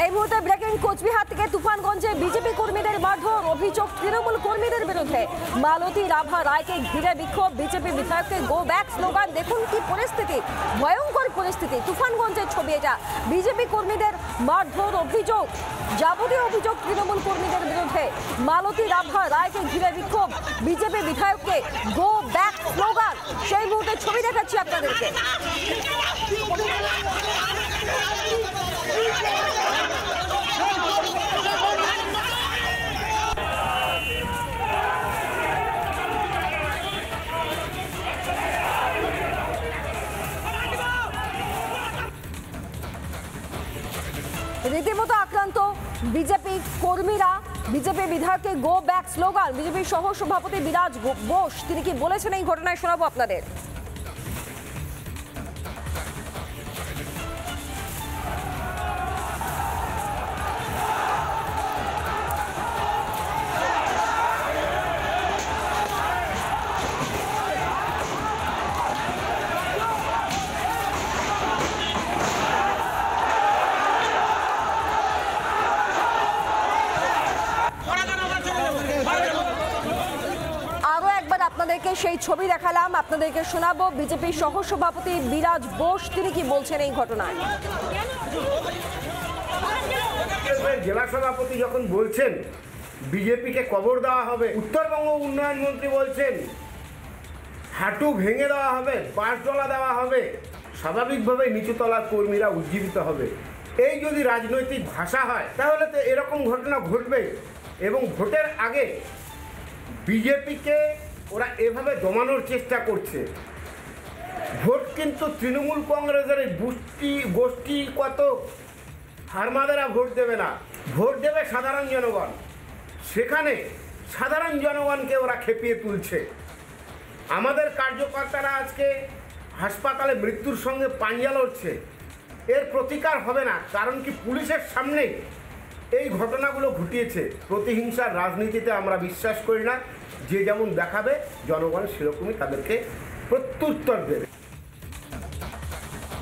এই মুহূর্তে ব্রেকিং কোচবিহার থেকে তুফানগঞ্জে বিজেপি কর্মীদের মারধর, অভিযোগ তৃণমূল কর্মীদের বিরুদ্ধে। মালতী রাভা রায়কে ঘিরে বিক্ষোভ, বিজেপি বিধায়ককে গো ব্যাক স্লোগান। দেখুন কি পরিস্থিতি, ভয়ঙ্কর পরিস্থিতি। তুফানগঞ্জের ছবি এটা। বিজেপি কর্মীদের মারধর, অভিযোগ, যাবতীয় অভিযোগ তৃণমূল কর্মীদের বিরুদ্ধে। মালতী রাভা রায়কে ঘিরে বিক্ষোভ, বিজেপি বিধায়ককে গো ব্যাক স্লোগান। সেই মুহূর্তে ছবি দেখাচ্ছি আপনাদেরকে। রীতিমতো আক্রান্ত বিজেপি কর্মীরা, বিজেপি বিধায়ককে গো ব্যাক স্লোগান। বিজেপির সহ সভাপতি বিরাজ বোস তিনি কি বলেছেন এই ঘটনায় শোনাবো আপনাদের। আপনাদেরকে সেই ছবি দেখালাম, আপনাদেরকে শোনাবো বিজেপির সহ সভাপতি বিরাজ বোস তিনি কি বলছেন এই ঘটনায়। জেলা সভাপতি যখন বলছেন বিজেপিকে কবর দেওয়া হবে, উত্তরবঙ্গ উন্নয়ন মন্ত্রী বলছেন হাঁটু ভেঙে দেওয়া হবে, বাঁশডলা দেওয়া হবে, স্বাভাবিকভাবে নিচুতলার কর্মীরা উজ্জীবিত হবে। এই যদি রাজনৈতিক ভাষা হয় তাহলে তো এরকম ঘটনা ঘটবে। এবং ভোটের আগে বিজেপিকে ওরা এভাবে দমানোর চেষ্টা করছে। ভোট কিন্তু তৃণমূল কংগ্রেসের গোষ্ঠীগত ফার্মাদেরা ভোট দেবে না, ভোট দেবে সাধারণ জনগণ। সেখানে সাধারণ জনগণকে ওরা খেপিয়ে তুলছে। আমাদের কার্যকর্তারা আজকে হাসপাতালে মৃত্যুর সঙ্গে পাঞ্জা লড়ছে, এর প্রতিকার হবে না। কারণ কি, পুলিশের সামনে এই ঘটনাগুলো ঘটিয়েছে। প্রতিহিংসার রাজনীতিতে আমরা বিশ্বাস করি না। যে যেমন দেখাবে জনগণ সেরকমই তাদেরকে প্রত্যুত্তর দেবে।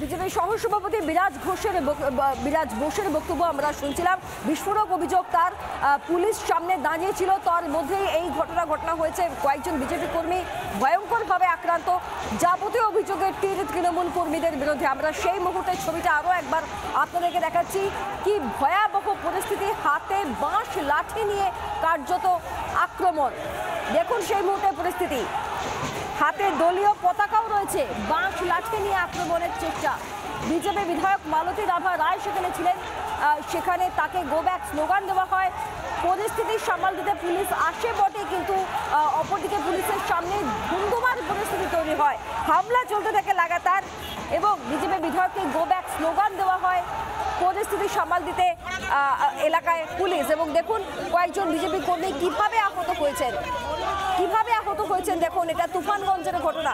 বিজেপির সহ সভাপতি বিরাজ বোসের বক্তব্য আমরা শুনছিলাম। বিস্ফোরক অভিযোগ তার, পুলিশ সামনে দাঁড়িয়েছিল, তার মধ্যেই এই ঘটনা হয়েছে। কয়েকজন বিজেপি কর্মী ভয়ঙ্করভাবে আক্রান্ত, যাবতীয় অভিযোগের তীর তৃণমূল কর্মীদের বিরুদ্ধে। আমরা সেই মুহূর্তের ছবিটা আরও একবার আপনাদেরকে দেখাচ্ছি। কি ভয়াবহ পরিস্থিতি, হাতে বাঁশ লাঠি নিয়ে কার্যত আক্রমণ। দেখুন সেই মুহূর্তের পরিস্থিতি, হাতে দলীয় পতাকাও রয়েছে, বাঁশ লাঠি নিয়ে আক্রমণের চেষ্টা। বিজেপি বিধায়ক মালতী রাভা রায় সেখানে ছিলেন, সেখানে তাকে গো ব্যাক স্লোগান দেওয়া হয়। পরিস্থিতি সামাল দিতে পুলিশ আসে বটে, কিন্তু অপরদিকে পুলিশের সামনে ধুন্ধুমার পরিস্থিতি তৈরি হয়, হামলা চলতে থাকে লাগাতার এবং বিজেপি বিধায়ককে গো ব্যাক স্লোগান দেওয়া হয়। পরিস্থিতি সামাল দিতে এলাকায় পুলিশ। এবং দেখুন কয়েকজন বিজেপি কর্মী কিভাবে আহত হয়েছেন দেখুন। এটা তুফানগঞ্জের ঘটনা।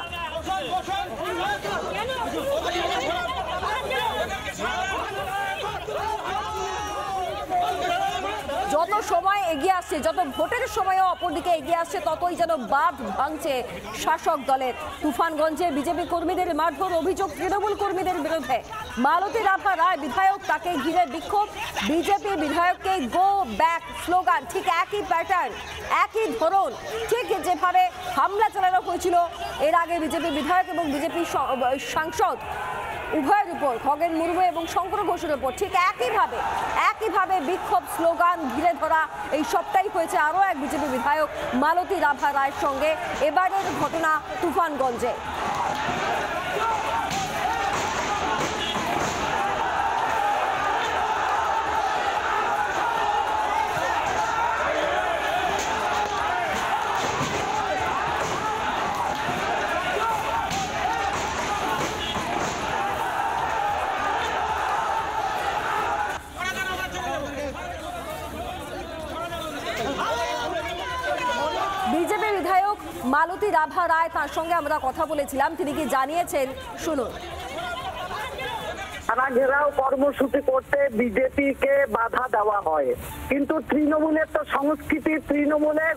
যত সময় এগিয়ে আসছে, যত ভোটের সময়ও অপরদিকে এগিয়ে আসছে, ততই যেন বাঁধ ভাঙছে শাসক দলের। তুফানগঞ্জে বিজেপি কর্মীদের মারধর, অভিযোগ তৃণমূল কর্মীদের বিরুদ্ধে। মালতী রাভা রায় বিধায়ক, তাকে ঘিরে বিক্ষোভ, বিজেপি বিধায়ককে গো ব্যাক স্লোগান। ঠিক একই প্যাটার্ন, একই ধরন, ঠিক যেভাবে হামলা চালানো হয়েছিল এর আগে বিজেপি বিধায়ক এবং বিজেপি সাংসদ উভয়ের উপর, খগেন মুর্মু এবং শঙ্কর ঘোষের উপর, ঠিক একইভাবে বিক্ষোভ, স্লোগান, ঘিরে ধরা, এই সবটাই হয়েছে আরও এক বিজেপি বিধায়ক মালতী রাভা রায়ের সঙ্গে। এবারের ঘটনা তুফানগঞ্জে। বিজেপি বিধায়ক মালতী রাভা রায়, তার সঙ্গে আমরা কথা বলেছিলাম, তিনি কি জানিয়েছেন শুনুন। থানা ঘেরাও কর্মসূচি করতে বিজেপিকে বাধা দেওয়া হয়, কিন্তু তৃণমূলের তো সংস্কৃতি, তৃণমূলের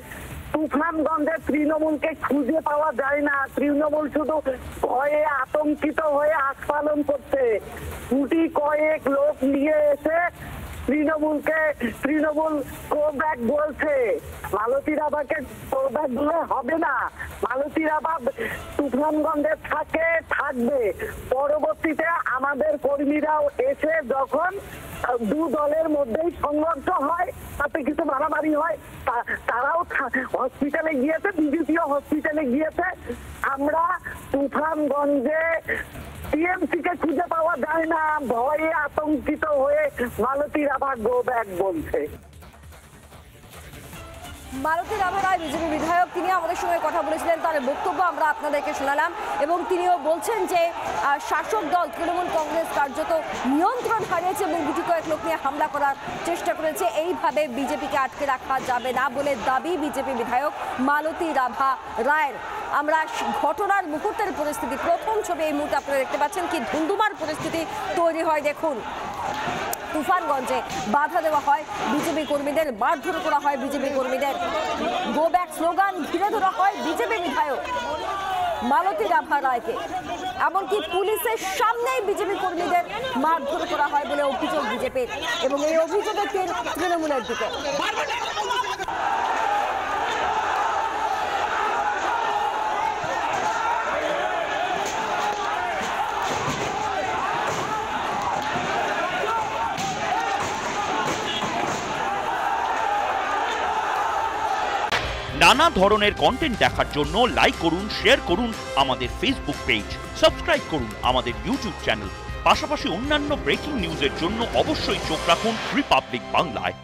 তুফানগঞ্জে তৃণমূলকে খুঁজে পাওয়া যায় না। তৃণমূল শুধু ভয়ে আতঙ্কিত হয়ে আস্ফালন করছে। গুটি কয়েক লোক নিয়ে এসে তৃণমূল গো ব্যাক বলছে। মালতী রাভাকে গো ব্যাক বলে হবে না। মালতী রাভা তুফানগঞ্জে থাকবে। পরবর্তীতে আমাদের কর্মীরাও এসে যখন দু দলের মধ্যেই সংঘর্ষ হয়, তাতে কিছু মারামারি হয়, তারাও হসপিটালে গিয়েছে, বিজেপিও হসপিটালে গিয়েছে। আমরা তুফানগঞ্জে টিএমসি কে খুঁজে পাওয়া যায় না, ভয়ে আতঙ্কিত হয়ে মালতী রাভা গো ব্যাক বলছে। মালতী রাভা রায় বিজেপি বিধায়ক, তিনি আমাদের সঙ্গে কথা বলেছিলেন, তার বক্তব্য আমরা আপনাদেরকে শোনালাম এবং তিনিও বলছেন যে শাসক দল তৃণমূল কংগ্রেস কার্যত নিয়ন্ত্রণ হারিয়েছে এবং গুটি কয়েক লোক নিয়ে হামলা করার চেষ্টা করেছে। এইভাবে বিজেপিকে আটকে রাখা যাবে না বলে দাবি বিজেপি বিধায়ক মালতী রাভা রায়ের। আমরা ঘটনার মুহূর্তের পরিস্থিতি, প্রথম ছবি এই মুহূর্তে আপনারা দেখতে পাচ্ছেন কি ধুন্ধুমার পরিস্থিতি তৈরি হয়। দেখুন, তুফানগঞ্জে বাধা দেওয়া হয় বিজেপি কর্মীদের, মারধর করা হয় বিজেপি কর্মীদের, গো ব্যাক স্লোগান ঘিরে ধরা হয় বিজেপি বিধায়ক মালতী রাভা রায়কে। এমনকি পুলিশের সামনেই বিজেপি কর্মীদের মারধর করা হয় বলে অভিযোগ বিজেপির, এবং এই অভিযোগে তৃণমূলের দিকে। নানা ধরনের কন্টেন্ট দেখার জন্য লাইক করুন, শেয়ার করুন আমাদের ফেসবুক পেজ, সাবস্ক্রাইব করুন আমাদের ইউটিউব চ্যানেল। পাশাপাশি অন্যান্য ব্রেকিং নিউজের জন্য অবশ্যই চোখ রাখুন রিপাবলিক বাংলায়।